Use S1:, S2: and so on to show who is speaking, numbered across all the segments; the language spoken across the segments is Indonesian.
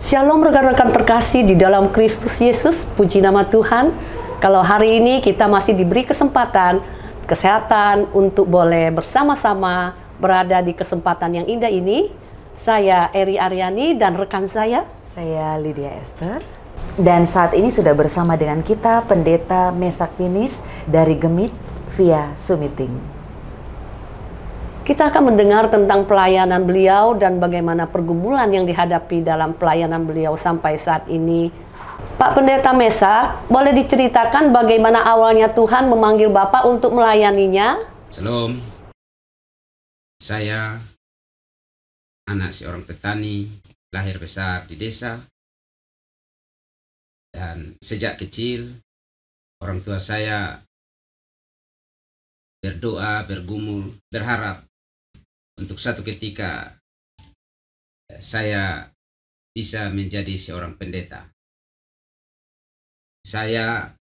S1: Shalom rekan-rekan terkasih di dalam Kristus Yesus, puji nama Tuhan. Kalau hari ini kita masih diberi kesempatan, kesehatan untuk boleh bersama-sama berada di kesempatan yang indah ini. Saya Eri Aryani dan rekan saya
S2: Lydia Esther. Dan saat ini sudah bersama dengan kita Pendeta Mesak Finis dari Gemit via Zoom meeting.
S1: Kita akan mendengar tentang pelayanan beliau dan bagaimana pergumulan yang dihadapi dalam pelayanan beliau sampai saat ini. Pak Pendeta Mesak, boleh diceritakan bagaimana awalnya Tuhan memanggil Bapak untuk melayaninya?
S3: Shalom, saya anak seorang petani, lahir besar di desa. Dan sejak kecil, orang tua saya berdoa, bergumul, berharap untuk satu ketika saya bisa menjadi seorang pendeta. Saya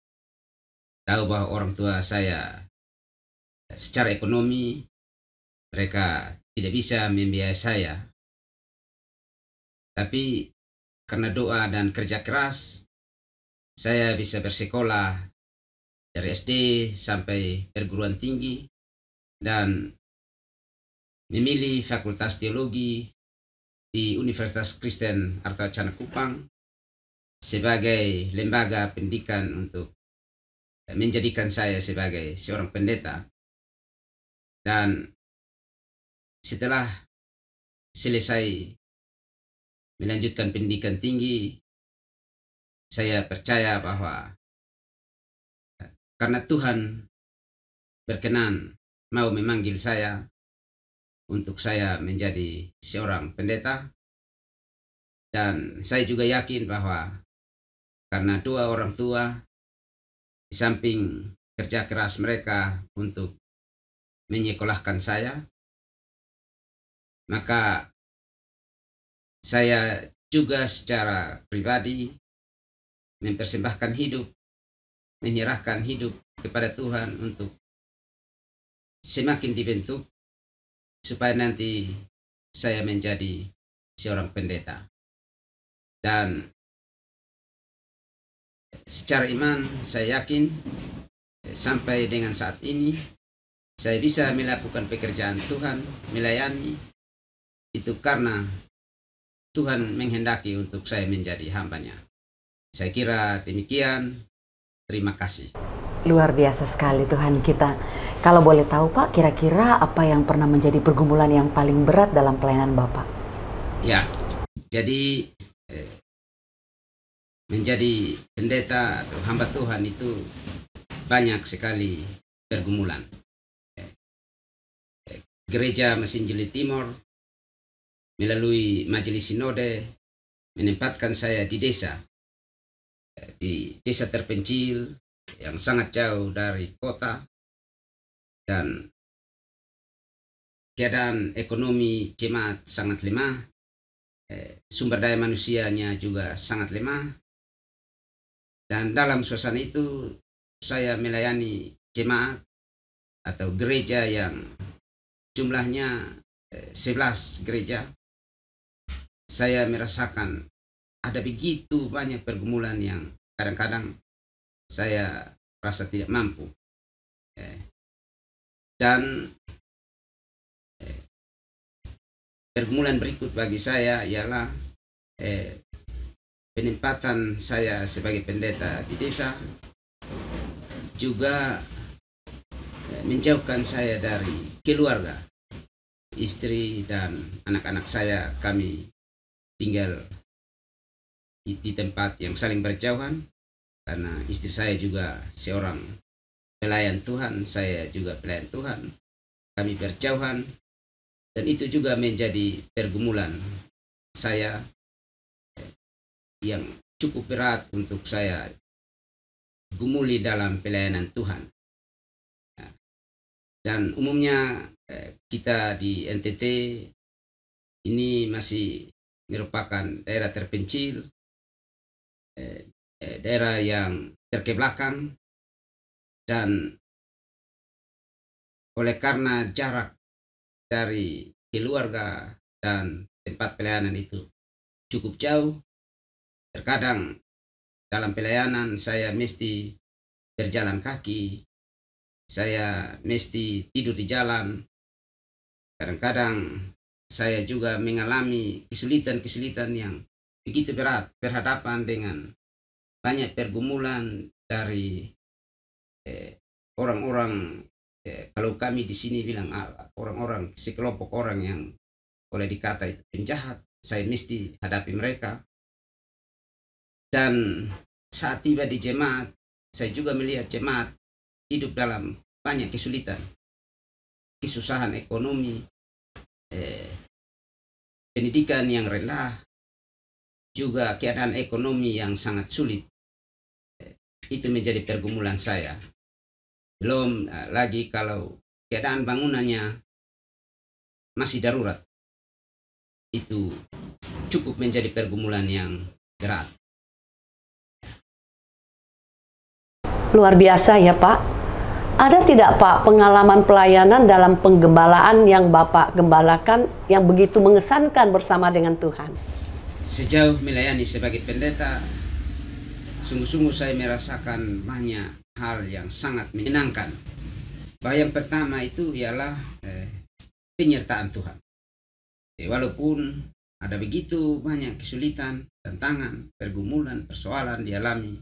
S3: tahu bahwa orang tua saya secara ekonomi mereka tidak bisa membiayai saya. Tapi karena doa dan kerja keras, saya bisa bersekolah dari SD sampai perguruan tinggi dan memilih Fakultas Teologi di Universitas Kristen Artawacana Kupang sebagai lembaga pendidikan untuk menjadikan saya sebagai seorang pendeta. Dan setelah selesai melanjutkan pendidikan tinggi, saya percaya bahwa karena Tuhan berkenan mau memanggil saya untuk saya menjadi seorang pendeta, dan saya juga yakin bahwa karena doa orang tua di samping kerja keras mereka untuk menyekolahkan saya, maka saya juga secara pribadi mempersembahkan hidup, menyerahkan hidup kepada Tuhan untuk semakin dibentuk supaya nanti saya menjadi seorang pendeta. Dan secara iman saya yakin sampai dengan saat ini saya bisa melakukan pekerjaan Tuhan, melayani, itu karena Tuhan menghendaki untuk saya menjadi hambanya. Saya kira demikian. Terima kasih.
S2: Luar biasa sekali Tuhan kita. Kalau boleh tahu Pak, kira-kira apa yang pernah menjadi pergumulan yang paling berat dalam pelayanan Bapak?
S3: Ya, jadi menjadi pendeta atau hamba Tuhan itu banyak sekali pergumulan. Gereja Mesin Jeli Timur melalui Majelis Sinode menempatkan saya di desa terpencil yang sangat jauh dari kota, dan keadaan ekonomi jemaat sangat lemah, sumber daya manusianya juga sangat lemah. Dan dalam suasana itu saya melayani jemaat atau gereja yang jumlahnya 11 gereja. Saya merasakan ada begitu banyak pergumulan yang kadang-kadang saya rasa tidak mampu. Dan pergumulan berikut bagi saya ialah penempatan saya sebagai pendeta di desa juga menjauhkan saya dari keluarga, istri dan anak-anak saya. Kami tinggal di tempat yang saling berjauhan karena istri saya juga seorang pelayan Tuhan, saya juga pelayan Tuhan. Kami berjauhan dan itu juga menjadi pergumulan saya yang cukup berat untuk saya gumuli dalam pelayanan Tuhan. Dan umumnya kita di NTT ini masih merupakan daerah terpencil, daerah yang terkebelakang, dan oleh karena jarak dari keluarga dan tempat pelayanan itu cukup jauh, Terkadang dalam pelayanan saya mesti berjalan kaki, saya mesti tidur di jalan. Kadang-kadang saya juga mengalami kesulitan-kesulitan yang begitu berat, berhadapan dengan banyak pergumulan dari orang-orang, kalau kami di sini bilang orang-orang, sekelompok orang yang boleh dikata itu penjahat. Saya mesti hadapi mereka. Dan saat tiba di jemaat, saya juga melihat jemaat hidup dalam banyak kesulitan, kesusahan ekonomi, pendidikan yang rendah, juga keadaan ekonomi yang sangat sulit. Itu menjadi pergumulan saya. Belum lagi kalau keadaan bangunannya masih darurat. Itu cukup menjadi pergumulan yang berat.
S1: Luar biasa ya Pak. Ada tidak Pak pengalaman pelayanan dalam penggembalaan yang Bapak gembalakan yang begitu mengesankan bersama dengan Tuhan?
S3: Sejauh melayani sebagai pendeta, sungguh-sungguh saya merasakan banyak hal yang sangat menyenangkan. Bahwa yang pertama itu ialah penyertaan Tuhan. Walaupun ada begitu banyak kesulitan, tantangan, pergumulan, persoalan dialami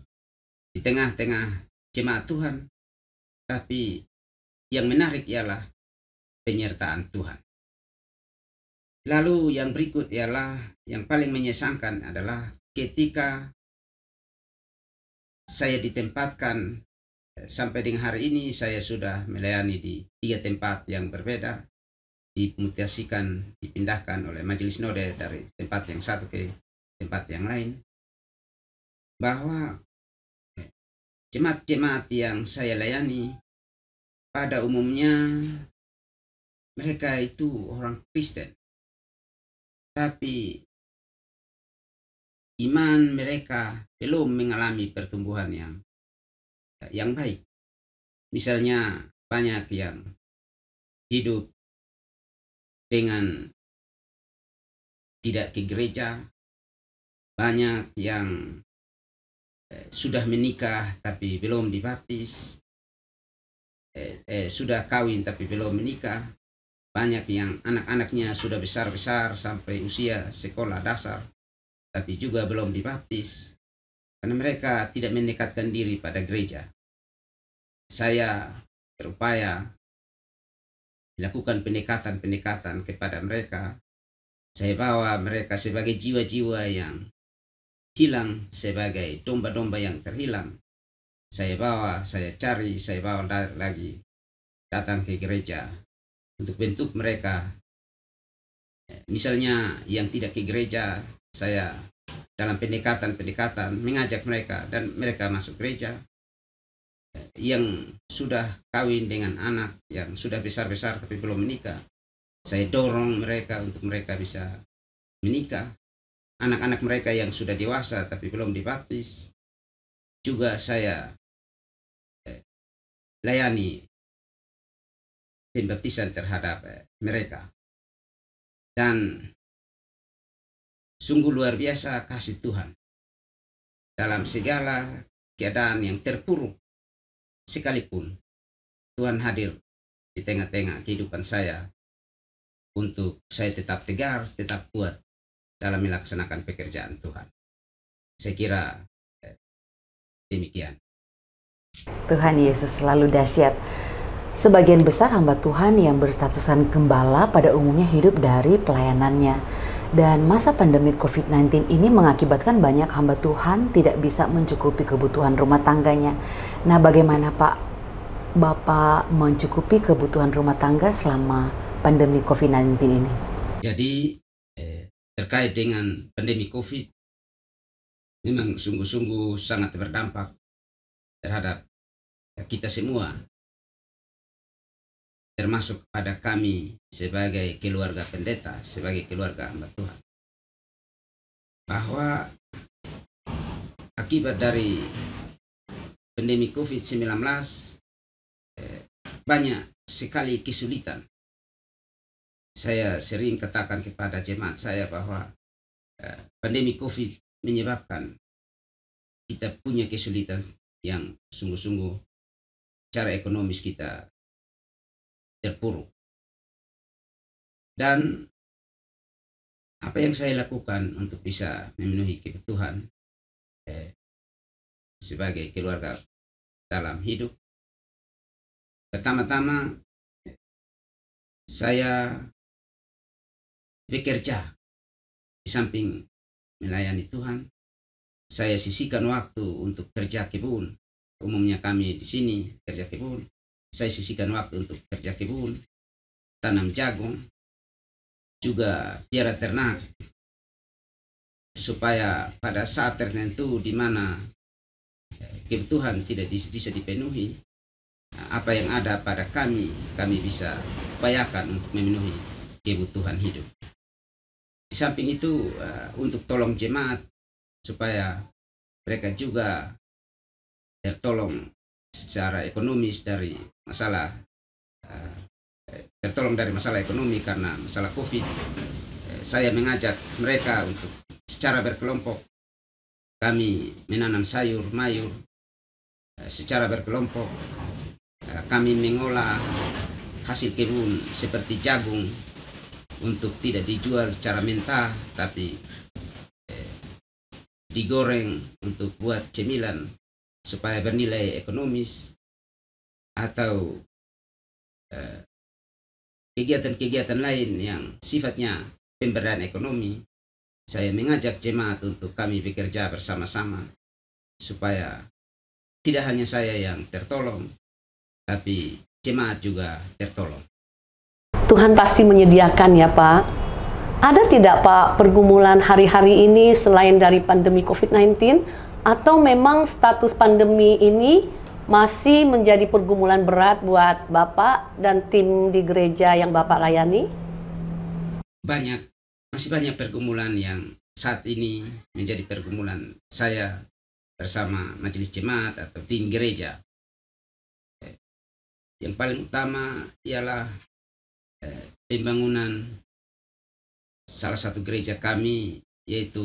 S3: di tengah-tengah jemaat Tuhan, tapi yang menarik ialah penyertaan Tuhan. Lalu yang berikut ialah yang paling menyesalkan adalah ketika saya ditempatkan sampai dengan hari ini saya sudah melayani di 3 tempat yang berbeda, dimutasikan, dipindahkan oleh Majelis Sinode dari tempat yang satu ke tempat yang lain, bahwa jemaat-jemaat yang saya layani pada umumnya mereka itu orang Kristen, tapi iman mereka belum mengalami pertumbuhan yang baik. Misalnya banyak yang hidup dengan tidak ke gereja, banyak yang sudah menikah tapi belum dibaptis, sudah kawin tapi belum menikah, banyak yang anak-anaknya sudah besar-besar sampai usia sekolah dasar tapi juga belum dibaptis karena mereka tidak mendekatkan diri pada gereja. Saya berupaya melakukan pendekatan-pendekatan kepada mereka. Saya bawa mereka sebagai jiwa-jiwa yang hilang, sebagai domba-domba yang terhilang. Saya bawa, saya cari, saya bawa lagi datang ke gereja untuk bentuk mereka. Misalnya yang tidak ke gereja, saya dalam pendekatan mengajak mereka dan mereka masuk gereja. Yang sudah kawin dengan anak yang sudah besar-besar tapi belum menikah, saya dorong mereka untuk mereka bisa menikah. Anak-anak mereka yang sudah dewasa tapi belum dibaptis juga saya layani pembaptisan terhadap mereka. Dan sungguh luar biasa kasih Tuhan dalam segala keadaan yang terpuruk sekalipun Tuhan hadir di tengah-tengah kehidupan saya untuk saya tetap tegar, tetap kuat dalam melaksanakan pekerjaan Tuhan. Saya kira demikian.
S2: Tuhan Yesus selalu dahsyat. Sebagian besar hamba Tuhan yang berstatusan gembala pada umumnya hidup dari pelayanannya. Dan masa pandemi COVID-19 ini mengakibatkan banyak hamba Tuhan tidak bisa mencukupi kebutuhan rumah tangganya. Nah, bagaimana Pak Bapak mencukupi kebutuhan rumah tangga selama pandemi COVID-19 ini?
S3: Jadi terkait dengan pandemi COVID memang sungguh-sungguh sangat berdampak terhadap kita semua, termasuk pada kami sebagai keluarga pendeta, sebagai keluarga hamba Tuhan. Bahwa akibat dari pandemi COVID-19 banyak sekali kesulitan. Saya sering katakan kepada jemaat saya bahwa pandemi COVID menyebabkan kita punya kesulitan yang sungguh-sungguh cara ekonomis kita terpuruk. Dan apa yang saya lakukan untuk bisa memenuhi kebutuhan sebagai keluarga dalam hidup, pertama-tama saya bekerja di samping melayani Tuhan. Saya sisihkan waktu untuk kerja kebun. Umumnya kami di sini kerja kebun. Saya sisihkan waktu untuk kerja kebun, tanam jagung, juga piara ternak, supaya pada saat tertentu di mana kebutuhan tidak bisa dipenuhi, apa yang ada pada kami bisa upayakan untuk memenuhi kebutuhan hidup. Di samping itu untuk tolong jemaat supaya mereka juga tertolong secara ekonomis dari masalah ekonomi karena masalah COVID. Saya mengajak mereka untuk secara berkelompok kami menanam sayur mayur secara berkelompok. Kami mengolah hasil kebun seperti jagung untuk tidak dijual secara mentah, tapi digoreng untuk buat cemilan supaya bernilai ekonomis, atau kegiatan-kegiatan lain yang sifatnya pemberdayaan ekonomi. Saya mengajak jemaat untuk kami bekerja bersama-sama supaya tidak hanya saya yang tertolong, tapi jemaat juga tertolong.
S1: Tuhan pasti menyediakan ya Pak. Ada tidak Pak pergumulan hari-hari ini selain dari pandemi COVID-19? Atau memang status pandemi ini masih menjadi pergumulan berat buat Bapak dan tim di gereja yang Bapak layani?
S3: Masih banyak pergumulan yang saat ini menjadi pergumulan saya bersama majelis jemaat atau tim gereja. Yang paling utama ialah pembangunan salah satu gereja kami, yaitu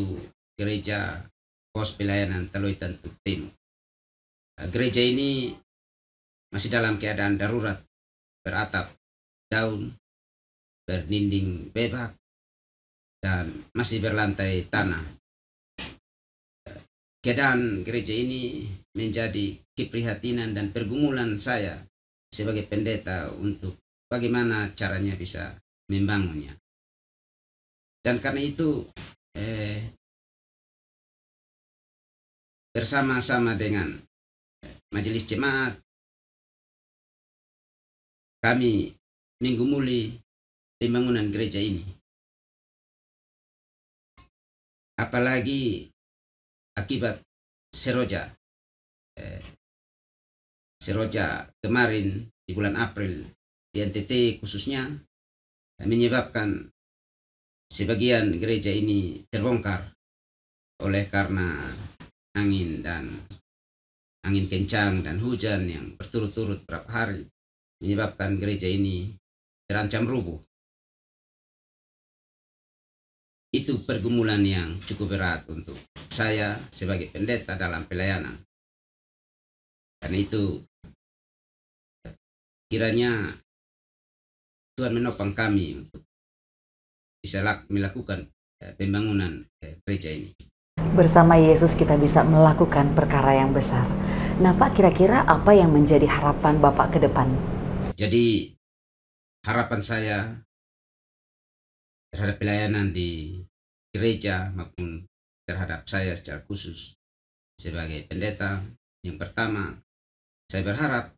S3: gereja pos pelayanan Teloitan Timur. Gereja ini masih dalam keadaan darurat, beratap daun, berdinding bebak, dan masih berlantai tanah. Keadaan gereja ini menjadi keprihatinan dan pergumulan saya sebagai pendeta untuk bagaimana caranya bisa membangunnya. Dan karena itu bersama-sama dengan majelis jemaat kami menggumuli pembangunan gereja ini. Apalagi akibat seroja kemarin di bulan April di NTT khususnya menyebabkan sebagian gereja ini terbongkar oleh karena angin kencang dan hujan yang berturut-turut beberapa hari, menyebabkan gereja ini terancam rubuh. Itu pergumulan yang cukup berat untuk saya sebagai pendeta dalam pelayanan. Karena itu kiranya Tuhan menopang kami untuk bisa melakukan pembangunan gereja ini.
S2: Bersama Yesus kita bisa melakukan perkara yang besar. Nah Pak, kira-kira apa yang menjadi harapan Bapak ke depan?
S3: Jadi harapan saya terhadap pelayanan di gereja maupun terhadap saya secara khusus sebagai pendeta, yang pertama saya berharap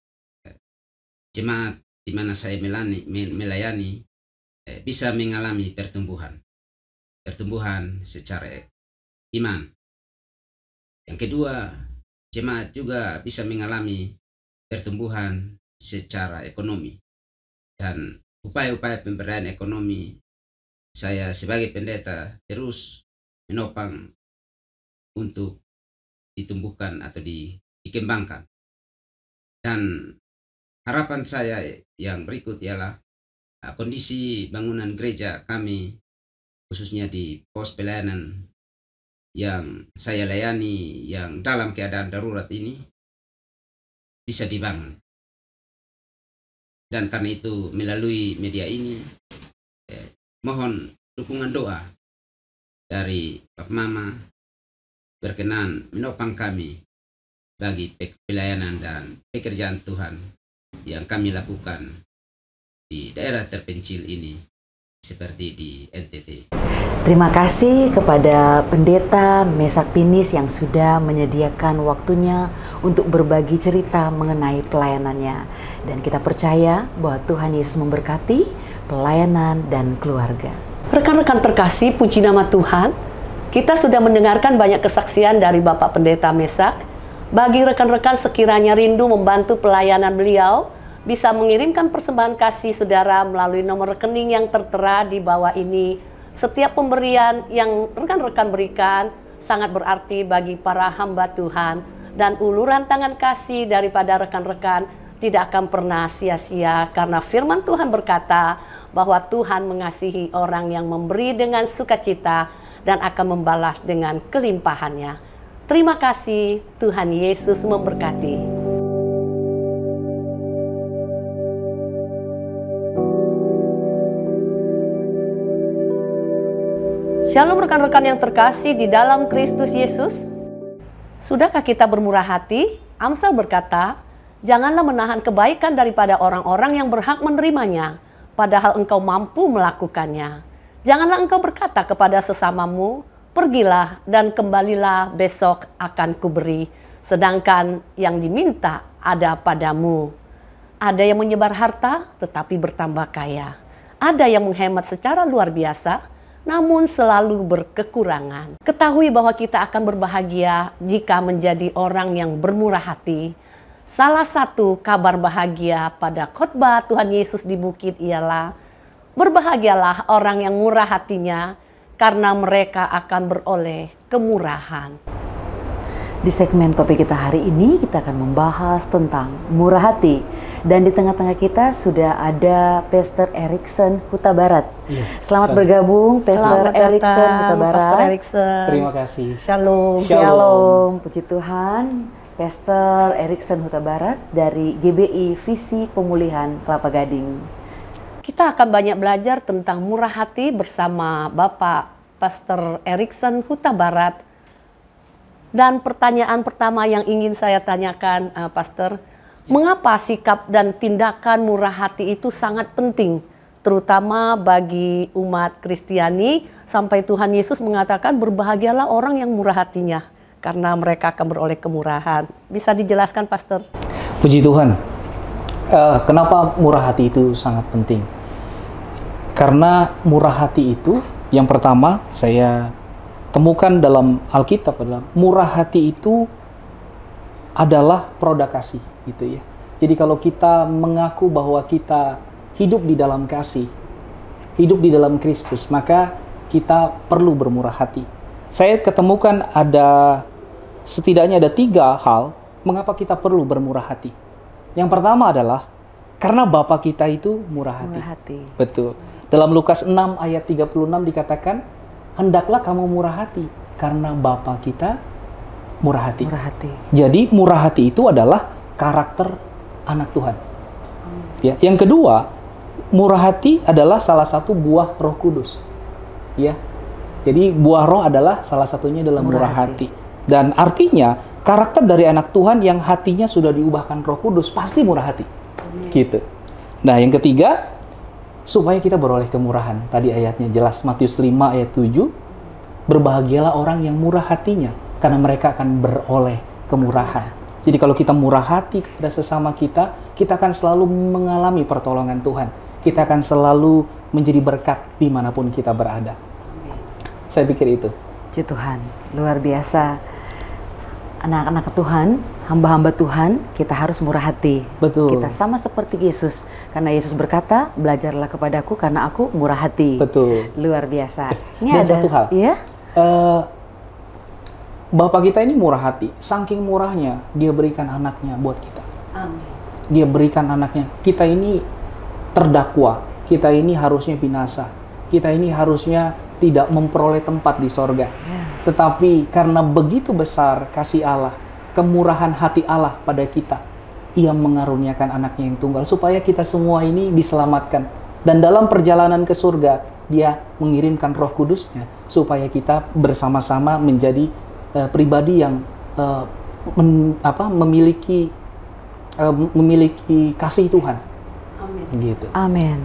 S3: jemaat di mana saya melayani bisa mengalami pertumbuhan secara iman. Yang kedua, jemaat juga bisa mengalami pertumbuhan secara ekonomi, dan upaya-upaya pemberdayaan ekonomi saya sebagai pendeta terus menopang untuk ditumbuhkan atau dikembangkan. Dan harapan saya yang berikut ialah kondisi bangunan gereja kami khususnya di pos pelayanan yang saya layani yang dalam keadaan darurat ini bisa dibangun. Dan karena itu melalui media ini mohon dukungan doa dari Pak Mama berkenan menopang kami bagi pelayanan dan pekerjaan Tuhan yang kami lakukan di daerah terpencil ini seperti di NTT.
S2: Terima kasih kepada Pendeta Mesak Pinis yang sudah menyediakan waktunya untuk berbagi cerita mengenai pelayanannya. Dan kita percaya bahwa Tuhan Yesus memberkati pelayanan dan keluarga.
S1: Rekan-rekan terkasih, puji nama Tuhan. Kita sudah mendengarkan banyak kesaksian dari Bapak Pendeta Mesak. Bagi rekan-rekan sekiranya rindu membantu pelayanan beliau, bisa mengirimkan persembahan kasih saudara melalui nomor rekening yang tertera di bawah ini. Setiap pemberian yang rekan-rekan berikan sangat berarti bagi para hamba Tuhan. Dan uluran tangan kasih daripada rekan-rekan tidak akan pernah sia-sia. Karena firman Tuhan berkata bahwa Tuhan mengasihi orang yang memberi dengan sukacita dan akan membalas dengan kelimpahannya. Terima kasih, Tuhan Yesus memberkati. Shalom rekan-rekan yang terkasih di dalam Kristus Yesus. Sudahkah kita bermurah hati? Amsal berkata, janganlah menahan kebaikan daripada orang-orang yang berhak menerimanya, padahal engkau mampu melakukannya. Janganlah engkau berkata kepada sesamamu, pergilah dan kembalilah besok akan kuberi, sedangkan yang diminta ada padamu. Ada yang menyebar harta tetapi bertambah kaya. Ada yang menghemat secara luar biasa, namun selalu berkekurangan. Ketahui bahwa kita akan berbahagia jika menjadi orang yang bermurah hati. Salah satu kabar bahagia pada khotbah Tuhan Yesus di bukit ialah, berbahagialah orang yang murah hatinya, karena mereka akan beroleh kemurahan.
S2: Di segmen topik kita hari ini, kita akan membahas tentang murah hati. Dan di tengah-tengah kita sudah ada Pastor Erikson Huta Barat.
S4: Iya,
S2: Selamat bergabung, Pastor Erikson Huta Barat.
S1: Pastor Erikson.
S4: Terima kasih.
S1: Shalom.
S2: Shalom, puji Tuhan. Pastor Erikson Huta Barat dari GBI Visi Pemulihan Kelapa Gading.
S1: Kita akan banyak belajar tentang murah hati bersama Bapak Pastor Erikson Huta Barat. Dan pertanyaan pertama yang ingin saya tanyakan, Pastor, mengapa sikap dan tindakan murah hati itu sangat penting, terutama bagi umat Kristiani, sampai Tuhan Yesus mengatakan berbahagialah orang yang murah hatinya, karena mereka akan beroleh kemurahan. Bisa dijelaskan, Pastor?
S4: Puji Tuhan. Kenapa murah hati itu sangat penting? Karena murah hati itu, yang pertama saya temukan dalam Alkitab adalah murah hati itu adalah produk kasih, gitu ya. Jadi kalau kita mengaku bahwa kita hidup di dalam kasih, hidup di dalam Kristus, maka kita perlu bermurah hati. Saya ketemukan setidaknya ada 3 hal mengapa kita perlu bermurah hati. Yang pertama adalah karena Bapa kita itu murah hati.
S2: Murah hati.
S4: Betul. Dalam Lukas 6 ayat 36 dikatakan, hendaklah kamu murah hati, karena Bapa kita murah hati.
S2: Murah hati.
S4: Jadi murah hati itu adalah karakter anak Tuhan. Ya. Yang kedua, murah hati adalah salah satu buah Roh Kudus. Ya. Jadi buah Roh adalah salah satunya adalah murah hati. Dan artinya karakter dari anak Tuhan yang hatinya sudah diubahkan Roh Kudus pasti murah hati. Gitu. Nah, yang ketiga, supaya kita beroleh kemurahan. Tadi ayatnya jelas, Matius 5 ayat 7, berbahagialah orang yang murah hatinya, karena mereka akan beroleh kemurahan. Jadi kalau kita murah hati kepada sesama kita, kita akan selalu mengalami pertolongan Tuhan. Kita akan selalu menjadi berkat dimanapun kita berada. Saya pikir itu.
S2: Puji Tuhan, luar biasa. Anak-anak Tuhan, hamba-hamba Tuhan, kita harus murah hati.
S4: Betul.
S2: Kita sama seperti Yesus. Karena Yesus berkata, belajarlah kepadaku karena aku murah hati.
S4: Betul.
S2: Luar biasa.
S4: Dan satu hal.
S2: Ya?
S4: Bapak kita ini murah hati. Saking murahnya, dia berikan anaknya buat kita.
S1: Amin.
S4: Dia berikan anaknya. Kita ini terdakwa. Kita ini harusnya binasa. Kita ini harusnya tidak memperoleh tempat di sorga.
S2: Yes.
S4: Tetapi karena begitu besar kasih Allah, kemurahan hati Allah pada kita, Ia mengaruniakan anaknya yang tunggal supaya kita semua ini diselamatkan. Dan dalam perjalanan ke surga, Dia mengirimkan Roh Kudus-Nya supaya kita bersama-sama menjadi pribadi yang memiliki kasih Tuhan.
S1: Amin.
S4: Gitu.
S2: Amin.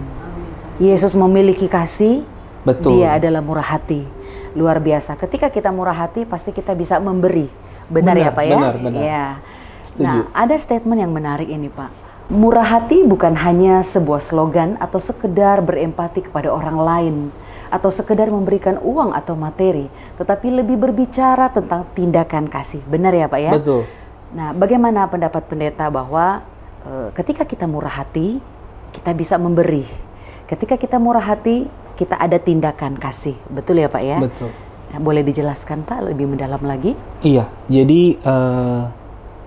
S2: Yesus memiliki kasih.
S4: Betul.
S2: Dia adalah murah hati. Luar biasa. Ketika kita murah hati, pasti kita bisa memberi. Benar ya Pak ya?
S4: Benar.
S2: Ya.
S4: Setuju.
S2: Nah, ada statement yang menarik ini Pak. Murah hati bukan hanya sebuah slogan atau sekedar berempati kepada orang lain, atau sekedar memberikan uang atau materi, tetapi lebih berbicara tentang tindakan kasih. Benar ya Pak ya?
S4: Betul.
S2: Nah, bagaimana pendapat pendeta bahwa ketika kita murah hati, kita bisa memberi. Ketika kita murah hati, kita ada tindakan kasih. Betul ya Pak ya?
S4: Betul.
S2: Nah, boleh dijelaskan Pak lebih mendalam lagi?
S4: Iya, jadi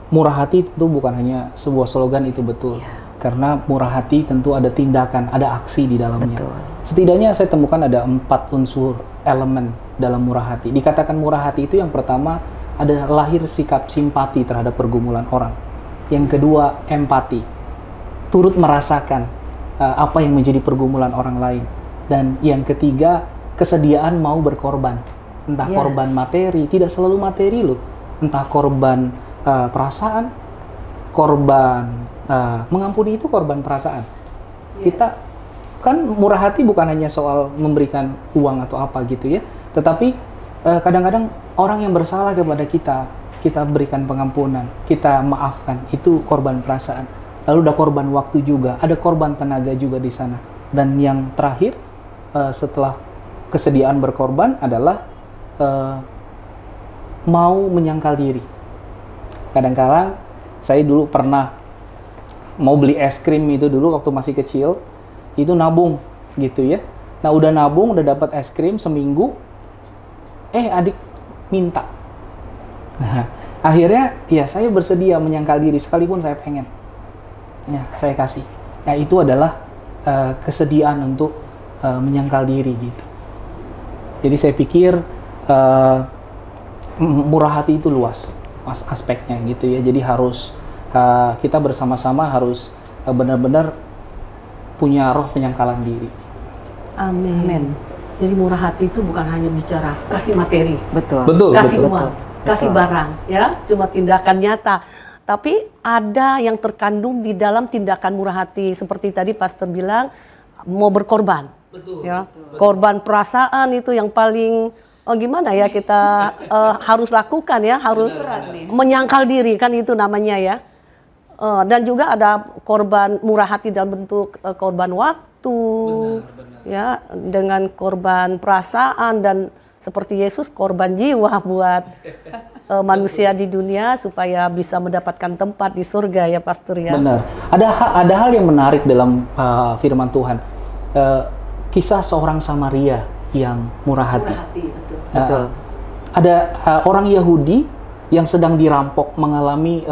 S4: murah hati tentu bukan hanya sebuah slogan, itu betul.
S2: Iya.
S4: Karena murah hati tentu ada tindakan, ada aksi di dalamnya.
S2: Betul.
S4: Setidaknya saya temukan ada 4 unsur elemen dalam murah hati. Dikatakan murah hati itu yang pertama ada lahir sikap simpati terhadap pergumulan orang. Yang kedua empati, turut merasakan apa yang menjadi pergumulan orang lain. Dan yang ketiga kesediaan mau berkorban. Entah
S2: Yes.
S4: korban materi, tidak selalu materi loh. Entah korban perasaan, korban mengampuni, itu korban perasaan. Kita kan murah hati bukan hanya soal memberikan uang atau apa gitu ya, tetapi kadang-kadang orang yang bersalah kepada kita, kita berikan pengampunan, kita maafkan, itu korban perasaan. Lalu ada korban waktu juga, ada korban tenaga juga di sana. Dan yang terakhir setelah kesediaan berkorban adalah mau menyangkal diri. Kadang-kadang saya dulu pernah mau beli es krim itu dulu waktu masih kecil, itu nabung gitu ya. Nah udah nabung, udah dapat es krim seminggu, adik minta. Nah, akhirnya ya saya bersedia menyangkal diri sekalipun saya pengen. Ya, saya kasih. Nah itu adalah kesediaan untuk menyangkal diri gitu. Jadi saya pikir murah hati itu luas aspeknya gitu ya. Jadi harus kita bersama-sama harus benar-benar punya roh penyangkalan diri.
S1: Amin.
S2: Amin.
S1: Jadi murah hati itu bukan hanya bicara kasih materi,
S2: Betul.
S4: Betul.
S1: kasih
S4: betul.
S1: uang, kasih barang, ya, cuma tindakan nyata. Tapi ada yang terkandung di dalam tindakan murah hati, seperti tadi Pastor bilang, mau berkorban.
S4: Betul.
S1: Ya, korban perasaan itu yang paling gimana ya kita harus lakukan ya, harus menyangkal diri, kan itu namanya ya. Dan juga ada korban murah hati dalam bentuk korban waktu, ya, dengan korban perasaan, dan seperti Yesus korban jiwa buat manusia di dunia supaya bisa mendapatkan tempat di surga ya Pastor ya.
S4: Benar. Ada hal yang menarik dalam firman Tuhan. Kisah seorang Samaria yang murah hati.
S2: Betul.
S4: Ada orang Yahudi yang sedang dirampok, mengalami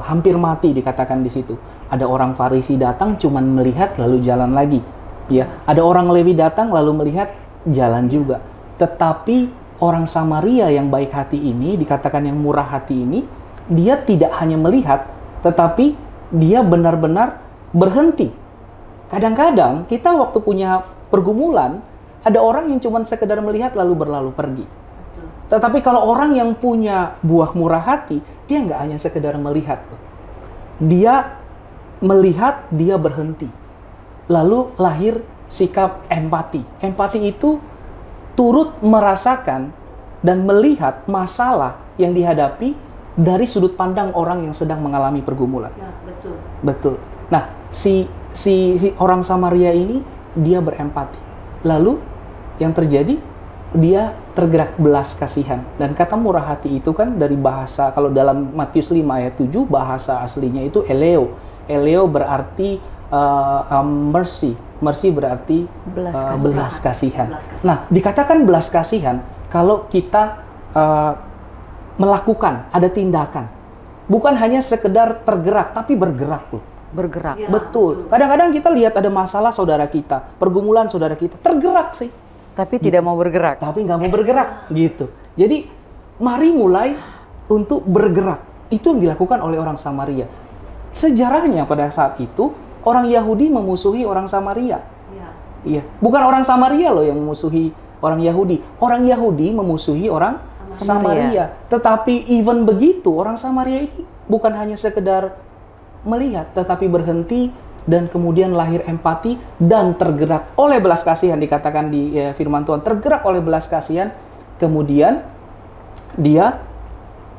S4: hampir mati dikatakan di situ. Ada orang Farisi datang cuman melihat lalu jalan lagi. Ya, ada orang Lewi datang lalu melihat jalan juga. Tetapi orang Samaria yang baik hati ini, dikatakan yang murah hati ini, dia tidak hanya melihat, tetapi dia benar-benar berhenti. Kadang-kadang kita waktu punya pergumulan, ada orang yang cuma sekedar melihat lalu berlalu pergi. Tetapi kalau orang yang punya buah murah hati, dia nggak hanya sekedar melihat. Dia melihat, dia berhenti. Lalu lahir sikap empati. Empati itu turut merasakan dan melihat masalah yang dihadapi dari sudut pandang orang yang sedang mengalami pergumulan.
S1: Ya, betul.
S4: Betul. Nah, si orang Samaria ini dia berempati. Lalu yang terjadi, dia tergerak belas kasihan. Dan kata murah hati itu kan dari bahasa, kalau dalam Matius 5 ayat 7 bahasa aslinya itu eleo. Eleo berarti mercy. Mercy berarti belas kasihan. Nah, dikatakan belas kasihan kalau kita melakukan, ada tindakan. Bukan hanya sekedar tergerak, tapi bergerak loh.
S2: Bergerak.
S1: Ya,
S4: Betul. Kadang-kadang kita lihat ada masalah saudara kita, pergumulan saudara kita, tergerak sih.
S2: Tapi tidak mau bergerak.
S4: Tapi nggak mau bergerak, gitu. Jadi mari mulai untuk bergerak. Itu yang dilakukan oleh orang Samaria. Sejarahnya pada saat itu, orang Yahudi memusuhi orang Samaria. Iya, bukan orang Samaria loh yang memusuhi orang Yahudi. Orang Yahudi memusuhi orang Samaria. Tetapi even begitu, orang Samaria ini bukan hanya sekedar melihat, tetapi berhenti dan kemudian lahir empati dan tergerak oleh belas kasihan. Dikatakan di firman Tuhan, tergerak oleh belas kasihan, kemudian dia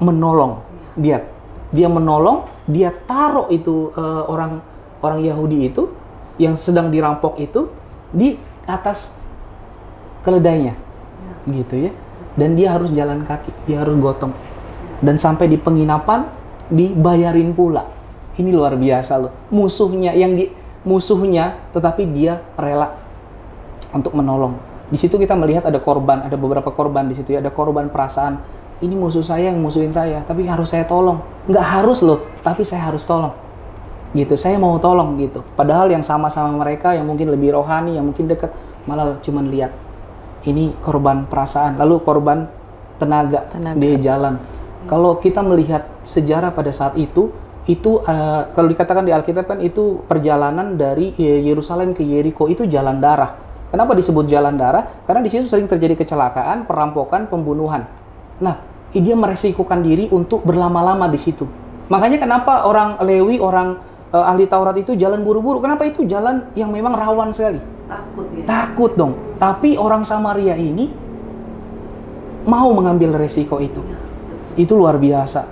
S4: menolong. Dia menolong, dia taruh itu orang Yahudi itu yang sedang dirampok itu di atas keledainya, gitu ya. Dan dia harus jalan kaki, dia harus gotong. Dan sampai di penginapan dibayarin pula. Ini luar biasa loh. Musuhnya, tetapi dia rela untuk menolong. Di situ kita melihat ada korban, ada beberapa korban di situ ya. Ada korban perasaan. Ini musuh saya yang musuhin saya, tapi harus saya tolong. Nggak harus loh, tapi saya harus tolong. Gitu, saya mau tolong gitu. Padahal yang sama-sama mereka yang mungkin lebih rohani, yang mungkin dekat, malah cuman lihat. Ini korban perasaan, lalu korban tenaga. Di jalan. Kalau kita melihat sejarah pada saat itu kalau dikatakan di Alkitab kan itu perjalanan dari Yerusalem ke Yeriko itu jalan darah. Kenapa disebut jalan darah? Karena di situ sering terjadi kecelakaan, perampokan, pembunuhan. Nah, dia meresikokan diri untuk berlama-lama di situ. Makanya kenapa orang Lewi, orang ahli Taurat itu jalan buru-buru? Kenapa itu jalan yang memang rawan sekali?
S1: Takut ya.
S4: Takut dong. Tapi orang Samaria ini mau mengambil resiko itu. Itu luar biasa.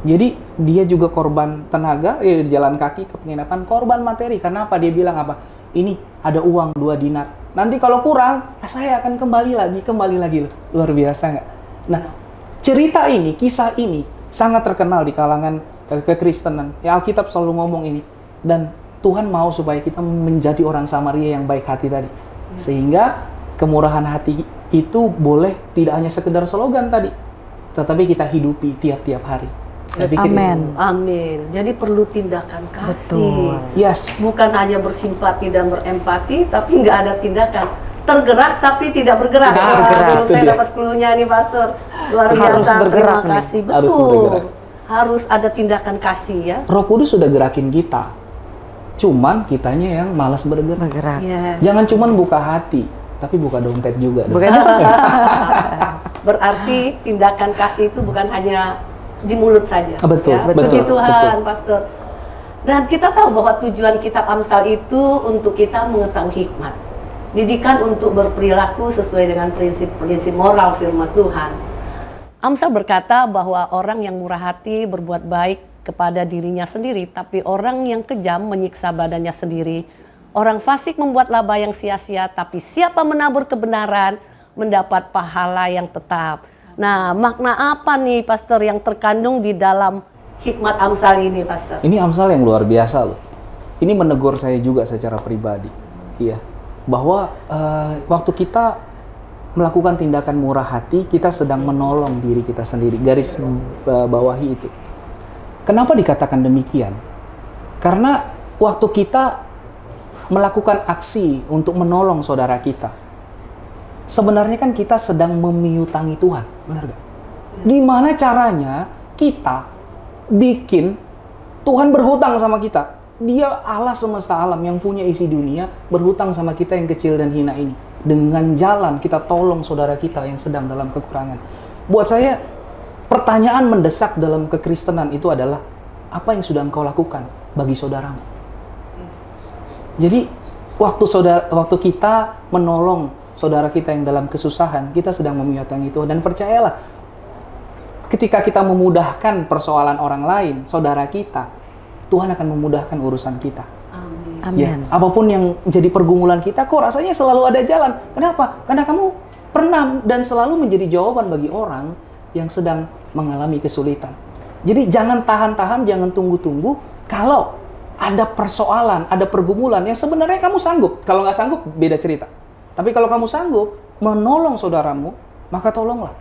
S4: Jadi dia juga korban tenaga, jalan kaki ke penginapan, korban materi. Kenapa? Dia bilang apa? Ini ada uang 2 dinar. Nanti kalau kurang, saya akan kembali lagi. Luar biasa nggak? Nah, cerita ini, kisah ini sangat terkenal di kalangan kekristenan. Ya, Alkitab selalu ngomong ini. Dan Tuhan mau supaya kita menjadi orang Samaria yang baik hati tadi. Sehingga kemurahan hati itu boleh tidak hanya sekedar slogan tadi, tetapi kita hidupi tiap-tiap hari.
S1: Amin. Jadi perlu tindakan kasih.
S2: Betul.
S4: Yes.
S1: Bukan hanya bersimpati dan berempati, tapi nggak ada tindakan. Tergerak tapi tidak bergerak. Saya dapat clue-nya nih, Pastor. Luar biasa.
S2: Bergerak,
S1: terima kasih.
S4: Nih. Betul.
S1: Harus ada tindakan kasih ya.
S4: Roh Kudus sudah gerakin kita. Cuman kitanya yang malas bergerak.
S1: Yes.
S4: Jangan cuman buka hati, tapi buka dompet juga.
S1: Berarti tindakan kasih itu bukan hanya di mulut saja.
S4: Betul.
S1: Ya? Puji Tuhan, Pastor. Dan kita tahu bahwa tujuan kitab Amsal itu untuk kita mengetahui hikmat. Didikan untuk berperilaku sesuai dengan prinsip-prinsip moral firman Tuhan. Amsal berkata bahwa orang yang murah hati berbuat baik kepada dirinya sendiri, tapi orang yang kejam menyiksa badannya sendiri. Orang fasik membuat laba yang sia-sia, tapi siapa menabur kebenaran mendapat pahala yang tetap. Nah, makna apa nih, Pastor, yang terkandung di dalam hikmat Amsal ini, Pastor?
S4: Ini Amsal yang luar biasa loh. Ini menegur saya juga secara pribadi. Iya, bahwa waktu kita melakukan tindakan murah hati, kita sedang menolong diri kita sendiri. Garis bawahi itu. Kenapa dikatakan demikian? Karena waktu kita melakukan aksi untuk menolong saudara kita, sebenarnya kan kita sedang memiutangi Tuhan, benar gak? Gimana caranya kita bikin Tuhan berhutang sama kita? Dia Allah semesta alam yang punya isi dunia, berhutang sama kita yang kecil dan hina ini. Dengan jalan kita tolong saudara kita yang sedang dalam kekurangan. Buat saya, pertanyaan mendesak dalam kekristenan itu adalah, apa yang sudah engkau lakukan bagi saudaramu? Jadi, waktu kita menolong saudara kita yang dalam kesusahan, kita sedang memiutangi Tuhan. Dan percayalah, ketika kita memudahkan persoalan orang lain, saudara kita, Tuhan akan memudahkan urusan kita.
S2: Amin.
S4: Ya, apapun yang jadi pergumulan kita, kok rasanya selalu ada jalan. Kenapa? Karena kamu pernah dan selalu menjadi jawaban bagi orang yang sedang mengalami kesulitan. Jadi jangan tahan-tahan, jangan tunggu-tunggu. Kalau ada persoalan, ada pergumulan yang sebenarnya kamu sanggup. Kalau nggak sanggup, beda cerita. Tapi kalau kamu sanggup menolong saudaramu, maka tolonglah.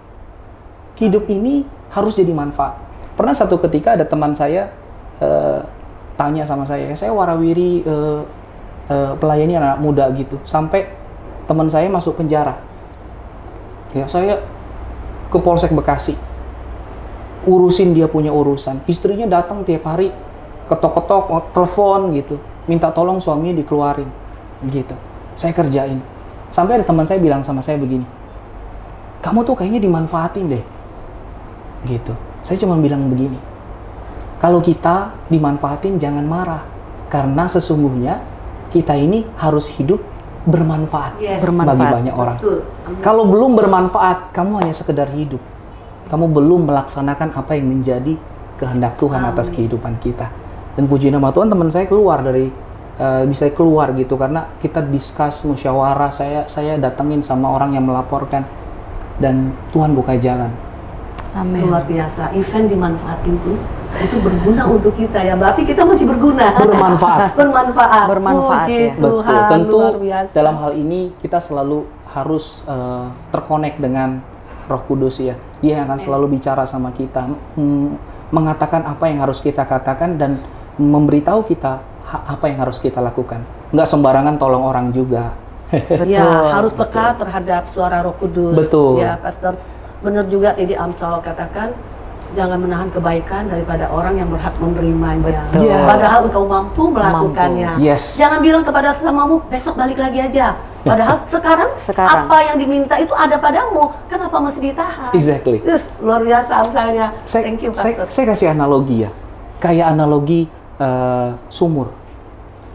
S4: Hidup ini harus jadi manfaat. Pernah satu ketika ada teman saya tanya sama saya warawiri pelayani anak muda gitu, sampai teman saya masuk penjara. Ya, saya ke Polsek Bekasi. urusin dia punya urusan. Istrinya datang tiap hari, ketok-ketok, telepon gitu, minta tolong suaminya dikeluarin, gitu. Saya kerjain. Sampai ada teman saya bilang sama saya begini, kamu tuh kayaknya dimanfaatin deh, gitu. Saya cuma bilang begini, kalau kita dimanfaatin jangan marah, karena sesungguhnya kita ini harus hidup bermanfaat, bagi banyak orang. Kalau belum bermanfaat, kamu hanya sekedar hidup. Kamu belum melaksanakan apa yang menjadi kehendak Tuhan atas kehidupan kita. Dan puji nama Tuhan, teman saya keluar dari bisa keluar gitu karena kita discuss, musyawarah, saya datengin sama orang yang melaporkan dan Tuhan buka jalan.
S2: Amin.
S1: Luar biasa, event dimanfaatin tuh itu berguna untuk kita ya. Berarti kita masih berguna.
S4: Bermanfaat.
S2: Bermanfaat
S1: Puji
S2: ya.
S1: Tuhan,
S4: Betul. Tentu
S1: luar biasa.
S4: dalam hal ini kita selalu harus terkonek dengan Roh Kudus ya. Dia yang akan selalu bicara sama kita, mengatakan apa yang harus kita katakan dan memberitahu kita apa yang harus kita lakukan. Nggak sembarangan tolong orang juga.
S2: Betul.
S1: Ya, harus peka terhadap suara Roh Kudus.
S4: Betul.
S1: Ya, Pastor. Benar juga tadi Amsal katakan, jangan menahan kebaikan daripada orang yang berhak menerimanya.
S2: Betul.
S4: Yeah.
S1: Padahal engkau mampu melakukannya.
S4: Yes.
S1: Jangan bilang kepada sesamamu, besok balik lagi aja. Padahal sekarang apa yang diminta itu ada padamu. Kenapa masih ditahan?
S4: Exactly.
S1: Terus luar biasa Amsalnya. Thank you, Pastor.
S4: Saya kasih analogi ya. Kayak analogi sumur.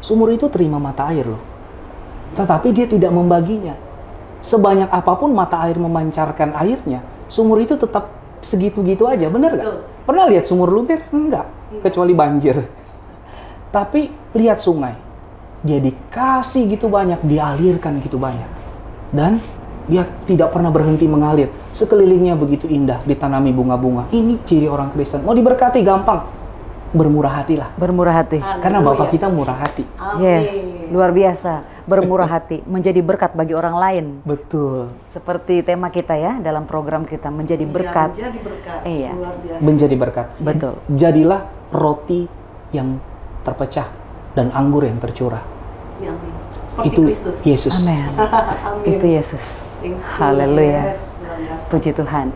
S4: Sumur itu terima mata air loh. Tetapi dia tidak membaginya. Sebanyak apapun mata air memancarkan airnya, sumur itu tetap segitu-gitu aja, bener nggak? Pernah lihat sumur luber? Enggak, kecuali banjir. Tapi lihat sungai, dia dikasih gitu banyak, dialirkan gitu banyak. Dan dia tidak pernah berhenti mengalir. Sekelilingnya begitu indah, ditanami bunga-bunga. Ini ciri orang Kristen. Mau diberkati gampang, bermurah hatilah.
S2: Bermurah hati.
S4: Karena Bapak kita murah hati.
S2: Yes, luar biasa. Bermurah hati, menjadi berkat bagi orang lain.
S4: Betul.
S2: Seperti tema kita ya, dalam program kita, menjadi berkat.
S1: Menjadi berkat.
S2: Iya.
S1: Luar biasa.
S4: Menjadi berkat.
S2: Betul.
S4: Jadilah roti yang terpecah dan anggur yang tercurah.
S1: Ya, amin. Seperti
S4: Itu
S1: Kristus.
S4: Yesus.
S2: Amin.
S1: Amin.
S2: Itu Yesus.
S1: Thank you.
S2: Haleluya.
S1: Yes, luar biasa.
S2: Puji Tuhan.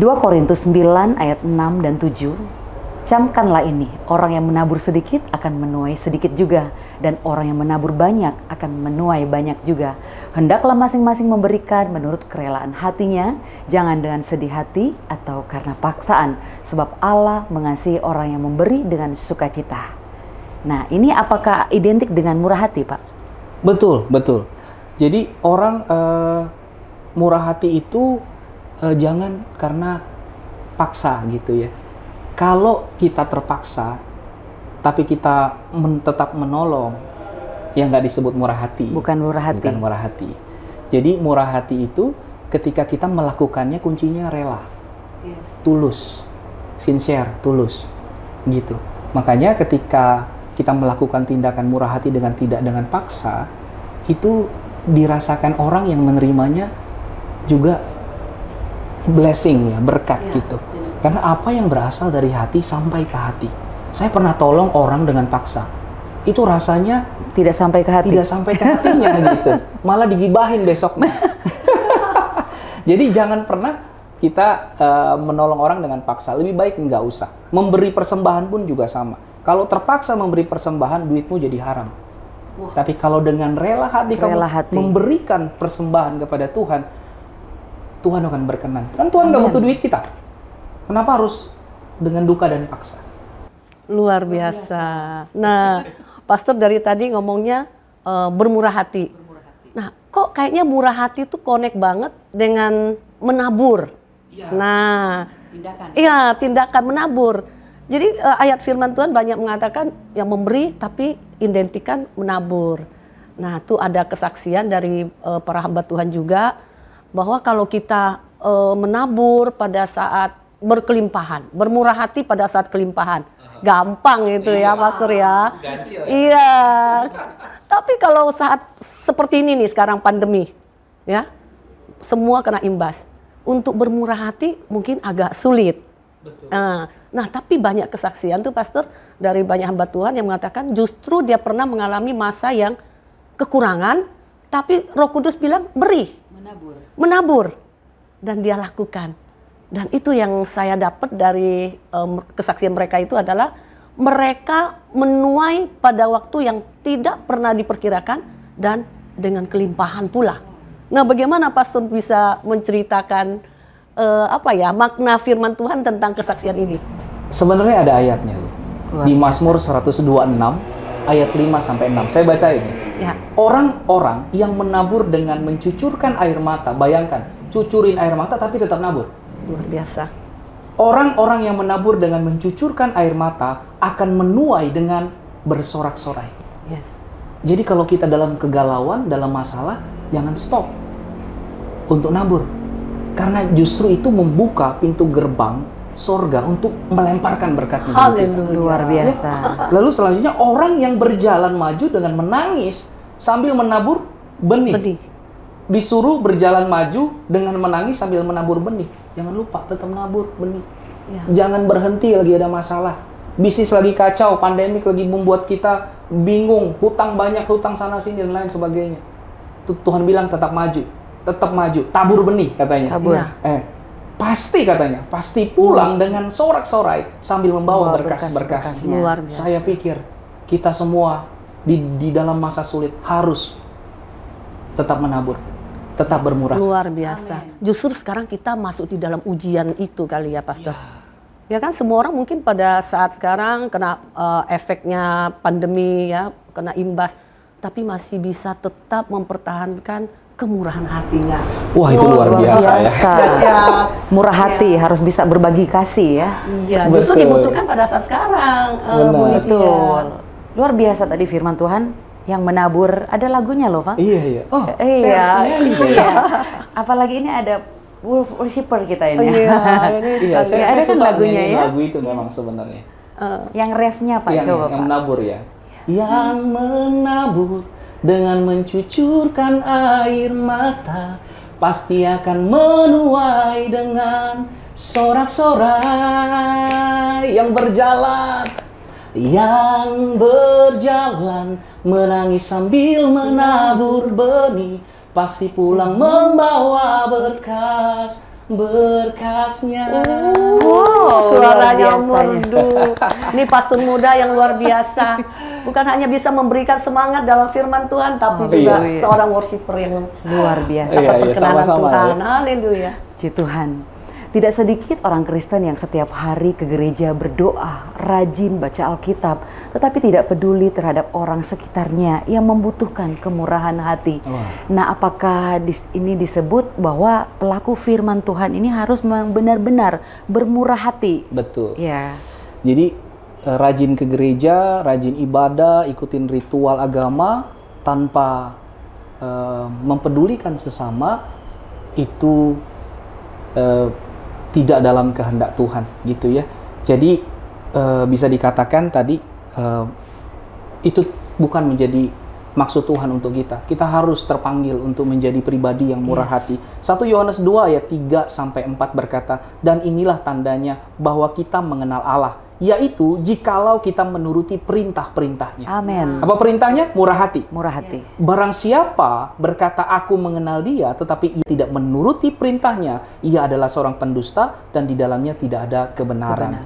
S2: 2 Korintus 9 ayat 6 dan 7. Camkanlah ini, orang yang menabur sedikit akan menuai sedikit juga, dan orang yang menabur banyak akan menuai banyak juga. Hendaklah masing-masing memberikan menurut kerelaan hatinya, jangan dengan sedih hati atau karena paksaan, sebab Allah mengasihi orang yang memberi dengan sukacita. Nah, ini apakah identik dengan murah hati, Pak?
S4: Betul, betul. Jadi orang murah hati itu jangan karena paksa gitu ya. Kalau kita terpaksa, tapi kita tetap menolong, ya nggak disebut murah hati.
S2: Bukan murah hati.
S4: Bukan murah hati. Jadi murah hati itu ketika kita melakukannya kuncinya rela, tulus, sincere, tulus, gitu. Makanya ketika kita melakukan tindakan murah hati tidak dengan paksa, itu dirasakan orang yang menerimanya juga blessing ya, berkat gitu. Karena apa yang berasal dari hati sampai ke hati. Saya pernah tolong orang dengan paksa. Itu rasanya
S2: tidak sampai ke hati.
S4: Tidak sampai ke hatinya gitu. Malah digibahin besoknya. Jadi jangan pernah kita menolong orang dengan paksa. Lebih baik nggak usah. Memberi persembahan pun juga sama. Kalau terpaksa memberi persembahan, duitmu jadi haram. Tapi kalau dengan rela hati kamu memberikan persembahan kepada Tuhan, Tuhan akan berkenan. Kan Tuhan nggak butuh duit kita. Kenapa harus dengan duka dan paksa?
S1: Luar biasa. Nah, Pastor dari tadi ngomongnya bermurah hati. Nah, kok kayaknya murah hati itu connect banget dengan menabur. Ya. Nah, tindakan menabur. Jadi ayat firman Tuhan banyak mengatakan yang memberi tapi identikan menabur. Nah, itu ada kesaksian dari para hamba Tuhan juga bahwa kalau kita menabur pada saat berkelimpahan, bermurah hati pada saat kelimpahan. Gampang itu ya, Pastor ya.
S4: Gancil, ya?
S1: Iya. Tapi kalau saat seperti ini nih sekarang pandemi, ya, semua kena imbas. Untuk bermurah hati mungkin agak sulit.
S4: Betul.
S1: Nah, tapi banyak kesaksian tuh, Pastor, dari banyak hamba Tuhan yang mengatakan justru dia pernah mengalami masa yang kekurangan, tapi Roh Kudus bilang beri, menabur, dan dia lakukan. Dan itu yang saya dapat dari kesaksian mereka itu adalah mereka menuai pada waktu yang tidak pernah diperkirakan dan dengan kelimpahan pula. Nah, bagaimana Pastor bisa menceritakan makna firman Tuhan tentang kesaksian ini?
S4: Sebenarnya ada ayatnya. Di Mazmur 126 ayat 5 sampai 6. Saya baca ini.
S1: Ya.
S4: Orang-orang yang menabur dengan mencucurkan air mata, bayangkan, cucurin air mata tapi tetap nabur.
S1: Luar biasa.
S4: Orang-orang yang menabur dengan mencucurkan air mata akan menuai dengan bersorak-sorai.
S1: Yes.
S4: Jadi kalau kita dalam kegalauan, dalam masalah, jangan stop untuk nabur. Karena justru itu membuka pintu gerbang sorga untuk melemparkan berkat di hidup kita.
S2: Luar biasa.
S4: Lalu selanjutnya orang yang berjalan maju dengan menangis sambil menabur benih. Disuruh berjalan maju dengan menangis sambil menabur benih. Jangan lupa tetap nabur benih. Ya. Jangan berhenti lagi ada masalah. Bisnis lagi kacau, pandemik lagi membuat kita bingung, hutang banyak, hutang sana sini dan lain sebagainya. Tuhan bilang tetap maju, tabur benih katanya.
S2: Tabur.
S4: Pasti katanya, pasti pulang dengan sorak-sorai sambil membawa berkas-berkasnya.
S1: Luar biasa.
S4: Saya pikir kita semua di dalam masa sulit harus tetap menabur, tetap bermurah.
S1: Luar biasa. Amen. Justru sekarang kita masuk di dalam ujian itu kali ya, Pastor. Ya kan semua orang mungkin pada saat sekarang kena efeknya pandemi ya, kena imbas, tapi masih bisa tetap mempertahankan kemurahan hatinya.
S4: Wah, itu luar biasa ya.
S2: Murah hati, harus bisa berbagi kasih ya.
S1: Iya, justru dibutuhkan pada saat sekarang.
S2: Betul. Luar biasa tadi firman Tuhan yang menabur, ada lagunya loh, Pak.
S4: Iya. Oh,
S2: iya. Apalagi ini ada worshiper kita ini.
S4: Iya, saya
S2: ada kan lagunya ya.
S4: Lagu itu memang sebenarnya.
S2: Yang refnya Pak, coba Pak.
S4: Yang menabur ya. Yang menabur dengan mencucurkan air mata pasti akan menuai dengan sorak-sorai. Yang berjalan menangis sambil menabur benih pasti pulang membawa berkasnya.
S1: Suaranya merdu. Ini pastor muda yang luar biasa. Bukan hanya bisa memberikan semangat dalam firman Tuhan, tapi juga seorang worshiper yang
S2: luar biasa.
S1: Perkenanan Tuhan. Haleluya.
S2: Puji Tuhan. Tidak sedikit orang Kristen yang setiap hari ke gereja berdoa, rajin baca Alkitab, tetapi tidak peduli terhadap orang sekitarnya yang membutuhkan kemurahan hati. Nah, apakah ini disebut bahwa pelaku firman Tuhan ini harus benar-benar bermurah hati?
S4: Betul.
S2: Ya.
S4: Jadi rajin ke gereja, rajin ibadah, ikutin ritual agama tanpa mempedulikan sesama itu tidak dalam kehendak Tuhan gitu ya. Jadi bisa dikatakan tadi itu bukan menjadi maksud Tuhan untuk kita. Kita harus terpanggil untuk menjadi pribadi yang murah hati. 1 Yohanes 2 ayat 3 sampai 4 berkata, "Dan inilah tandanya bahwa kita mengenal Allah, yaitu jikalau kita menuruti perintah-perintahnya."
S2: Amin.
S4: Apa perintahnya? Murah hati.
S2: Murah hati.
S4: Barang siapa berkata aku mengenal dia, tetapi ia tidak menuruti perintahnya, ia adalah seorang pendusta dan di dalamnya tidak ada kebenaran.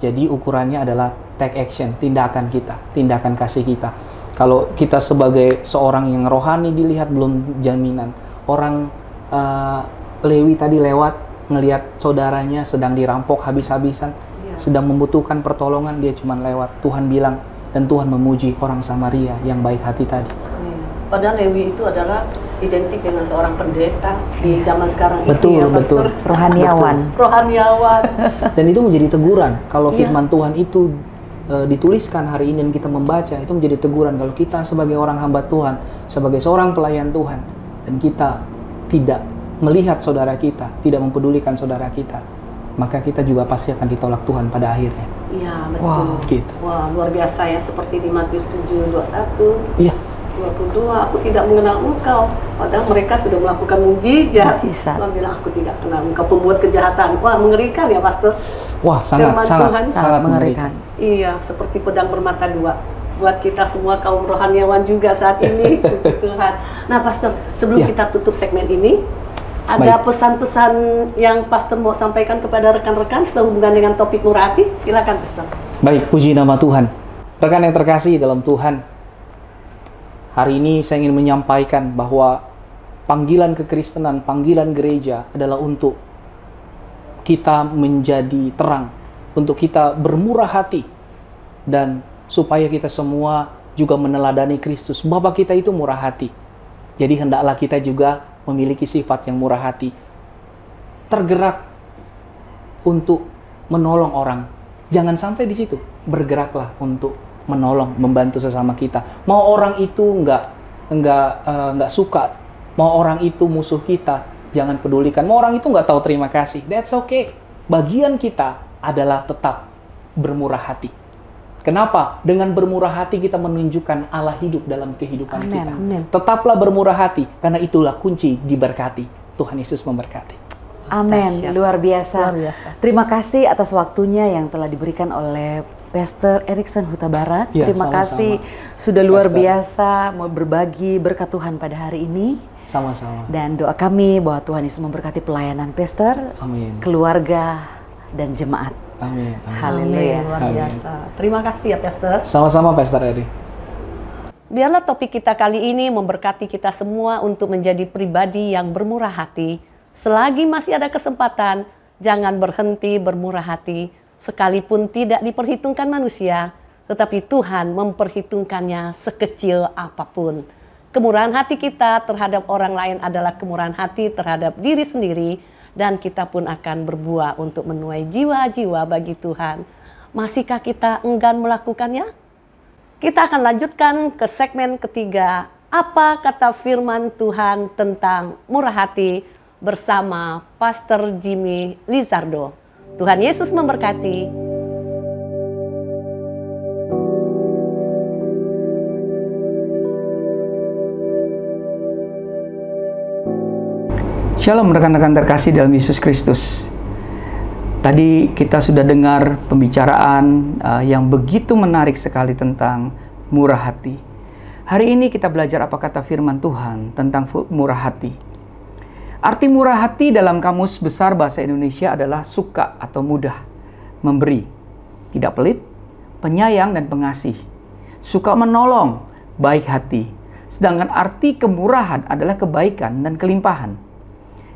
S4: Jadi ukurannya adalah take action, tindakan kita, tindakan kasih kita. Kalau kita sebagai seorang yang rohani dilihat belum jaminan. Orang Lewi tadi lewat ngelihat saudaranya sedang dirampok habis-habisan, sedang membutuhkan pertolongan, dia cuma lewat. Tuhan bilang, dan Tuhan memuji orang Samaria yang baik hati tadi.
S1: Padahal Lewi itu adalah identik dengan seorang pendeta di zaman sekarang
S4: betul,
S1: ini ya,
S4: betul.
S2: Rohaniawan.
S1: Rohaniawan.
S4: Dan itu menjadi teguran. Kalau firman Tuhan itu dituliskan hari ini dan kita membaca, itu menjadi teguran kalau kita sebagai orang hamba Tuhan, sebagai seorang pelayan Tuhan, dan kita tidak melihat saudara kita, tidak mempedulikan saudara kita, maka kita juga pasti akan ditolak Tuhan pada akhirnya.
S1: Iya, betul.
S4: Wow, gitu.
S1: Wah, luar biasa ya, seperti di Matius 7:21.
S4: Iya.
S1: 22, aku tidak mengenal engkau. Padahal mereka sudah melakukan mujizat. Tuhan bilang, aku tidak kenal engkau, pembuat kejahatan. Wah, mengerikan ya, Pastor.
S4: Wah, sangat
S2: mengerikan.
S1: Iya, seperti pedang bermata dua. Buat kita semua kaum rohaniawan juga saat ini, puji Tuhan. Nah, Pastor, sebelum kita tutup segmen ini, Ada pesan-pesan yang Pastor mau sampaikan kepada rekan-rekan sehubungan dengan topik murah hati? Silakan, Pastor.
S4: Baik, puji nama Tuhan. Rekan yang terkasih dalam Tuhan, hari ini saya ingin menyampaikan bahwa panggilan kekristenan, panggilan gereja adalah untuk kita menjadi terang, untuk kita bermurah hati, dan supaya kita semua juga meneladani Kristus. Bapa kita itu murah hati. Jadi hendaklah kita juga memiliki sifat yang murah hati, tergerak untuk menolong orang. Jangan sampai di situ, bergeraklah untuk menolong, membantu sesama kita. Mau orang itu nggak suka, mau orang itu musuh kita, jangan pedulikan. Mau orang itu nggak tahu terima kasih, that's okay. Bagian kita adalah tetap bermurah hati. Kenapa? Dengan bermurah hati kita menunjukkan Allah hidup dalam kehidupan kita.
S1: Amin.
S4: Tetaplah bermurah hati, karena itulah kunci diberkati. Tuhan Yesus memberkati.
S2: Amin, luar biasa.
S1: Luar biasa.
S2: Terima kasih atas waktunya yang telah diberikan oleh Pastor Erikson Huta Barat.
S4: Ya,
S2: Terima
S4: sama-sama.
S2: kasih sudah luar
S4: Pastor.
S2: biasa mau berbagi berkat Tuhan pada hari ini.
S4: Sama-sama.
S2: Dan doa kami bahwa Tuhan Yesus memberkati pelayanan Pastor,
S4: Amin.
S2: keluarga, dan jemaat.
S4: Amin. Amin.
S2: Haleluya.
S1: Luar
S4: Amin.
S1: biasa. Terima kasih ya, Pastor.
S4: Sama-sama, Pastor Eri.
S1: Biarlah topik kita kali ini memberkati kita semua untuk menjadi pribadi yang bermurah hati. Selagi masih ada kesempatan, jangan berhenti bermurah hati. Sekalipun tidak diperhitungkan manusia, tetapi Tuhan memperhitungkannya sekecil apapun. Kemurahan hati kita terhadap orang lain adalah kemurahan hati terhadap diri sendiri, dan kita pun akan berbuah untuk menuai jiwa-jiwa bagi Tuhan. Masihkah kita enggan melakukannya? Kita akan lanjutkan ke segmen ketiga, apa kata firman Tuhan tentang murah hati bersama Pastor Jimmy Lizardo. Tuhan Yesus memberkati.
S5: Shalom rekan-rekan terkasih dalam Yesus Kristus. Tadi kita sudah dengar pembicaraan yang begitu menarik sekali tentang murah hati. Hari ini kita belajar apa kata firman Tuhan tentang murah hati. Arti murah hati dalam Kamus Besar Bahasa Indonesia adalah suka atau mudah, memberi, tidak pelit, penyayang dan pengasih, suka menolong, baik hati. Sedangkan arti kemurahan adalah kebaikan dan kelimpahan.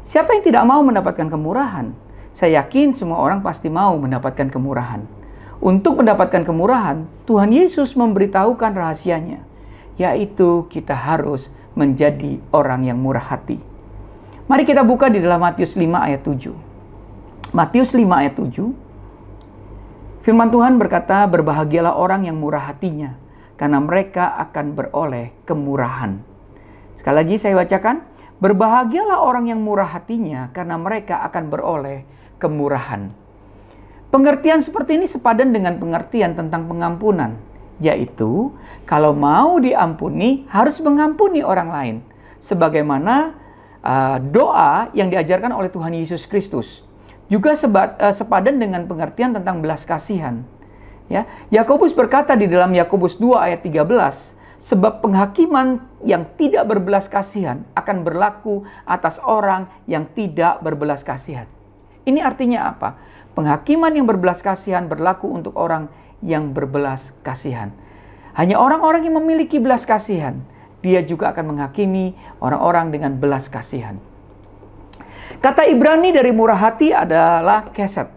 S5: Siapa yang tidak mau mendapatkan kemurahan? Saya yakin semua orang pasti mau mendapatkan kemurahan. Untuk mendapatkan kemurahan, Tuhan Yesus memberitahukan rahasianya, yaitu kita harus menjadi orang yang murah hati. Mari kita buka di dalam Matius 5 ayat 7. Matius 5 ayat 7. Firman Tuhan berkata, berbahagialah orang yang murah hatinya, karena mereka akan beroleh kemurahan. Sekali lagi saya bacakan, berbahagialah orang yang murah hatinya, karena mereka akan beroleh kemurahan. Pengertian seperti ini sepadan dengan pengertian tentang pengampunan, yaitu kalau mau diampuni harus mengampuni orang lain, sebagaimana doa yang diajarkan oleh Tuhan Yesus Kristus. Juga sepadan dengan pengertian tentang belas kasihan. Ya, Yakobus berkata di dalam Yakobus 2 ayat 13, sebab penghakiman yang tidak berbelas kasihan akan berlaku atas orang yang tidak berbelas kasihan. Ini artinya apa? Penghakiman yang berbelas kasihan berlaku untuk orang yang berbelas kasihan. Hanya orang-orang yang memiliki belas kasihan, dia juga akan menghakimi orang-orang dengan belas kasihan. Kata Ibrani dari murah hati adalah kesed.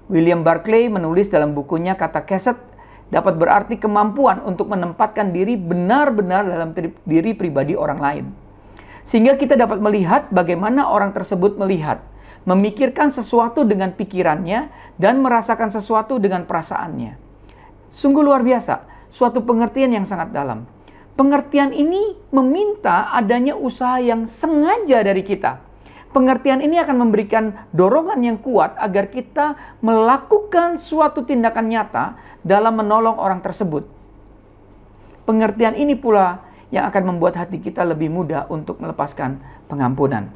S5: William Barclay menulis dalam bukunya kata kesed dapat berarti kemampuan untuk menempatkan diri benar-benar dalam diri pribadi orang lain. Sehingga kita dapat melihat bagaimana orang tersebut melihat, memikirkan sesuatu dengan pikirannya, dan merasakan sesuatu dengan perasaannya. Sungguh luar biasa, suatu pengertian yang sangat dalam. Pengertian ini meminta adanya usaha yang sengaja dari kita. Pengertian ini akan memberikan dorongan yang kuat agar kita melakukan suatu tindakan nyata dalam menolong orang tersebut. Pengertian ini pula yang akan membuat hati kita lebih mudah untuk melepaskan pengampunan.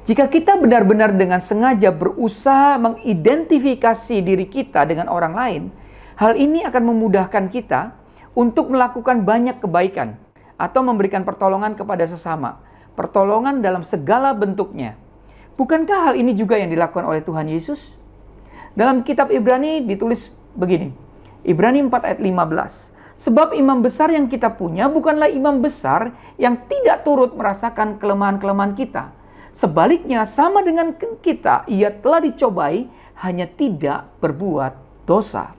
S5: Jika kita benar-benar dengan sengaja berusaha mengidentifikasi diri kita dengan orang lain, hal ini akan memudahkan kita untuk melakukan banyak kebaikan atau memberikan pertolongan kepada sesama, pertolongan dalam segala bentuknya. Bukankah hal ini juga yang dilakukan oleh Tuhan Yesus? Dalam kitab Ibrani ditulis begini, Ibrani 4 ayat 15. Sebab imam besar yang kita punya bukanlah imam besar yang tidak turut merasakan kelemahan-kelemahan kita. Sebaliknya sama dengan kita, ia telah dicobai, hanya tidak berbuat dosa.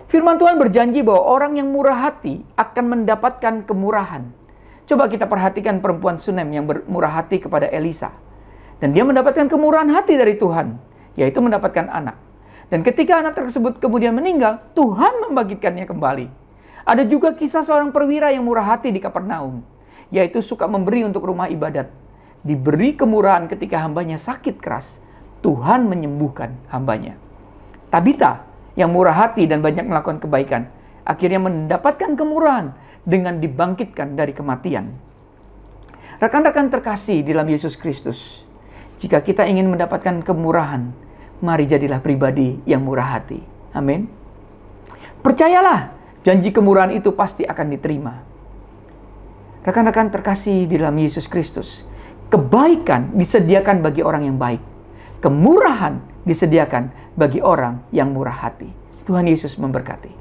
S5: Firman Tuhan berjanji bahwa orang yang murah hati akan mendapatkan kemurahan. Coba kita perhatikan perempuan Sunem yang bermurah hati kepada Elisa. Dan dia mendapatkan kemurahan hati dari Tuhan, yaitu mendapatkan anak. Dan ketika anak tersebut kemudian meninggal, Tuhan membangkitkannya kembali. Ada juga kisah seorang perwira yang murah hati di Kapernaum, yaitu suka memberi untuk rumah ibadat. Diberi kemurahan ketika hambanya sakit keras, Tuhan menyembuhkan hambanya. Tabita yang murah hati dan banyak melakukan kebaikan, akhirnya mendapatkan kemurahan dengan dibangkitkan dari kematian. Rekan-rekan terkasih di dalam Yesus Kristus, jika kita ingin mendapatkan kemurahan, mari jadilah pribadi yang murah hati. Amin. Percayalah, janji kemurahan itu pasti akan diterima. Rekan-rekan terkasih di dalam Yesus Kristus, kebaikan disediakan bagi orang yang baik. Kemurahan disediakan bagi orang yang murah hati. Tuhan Yesus memberkati.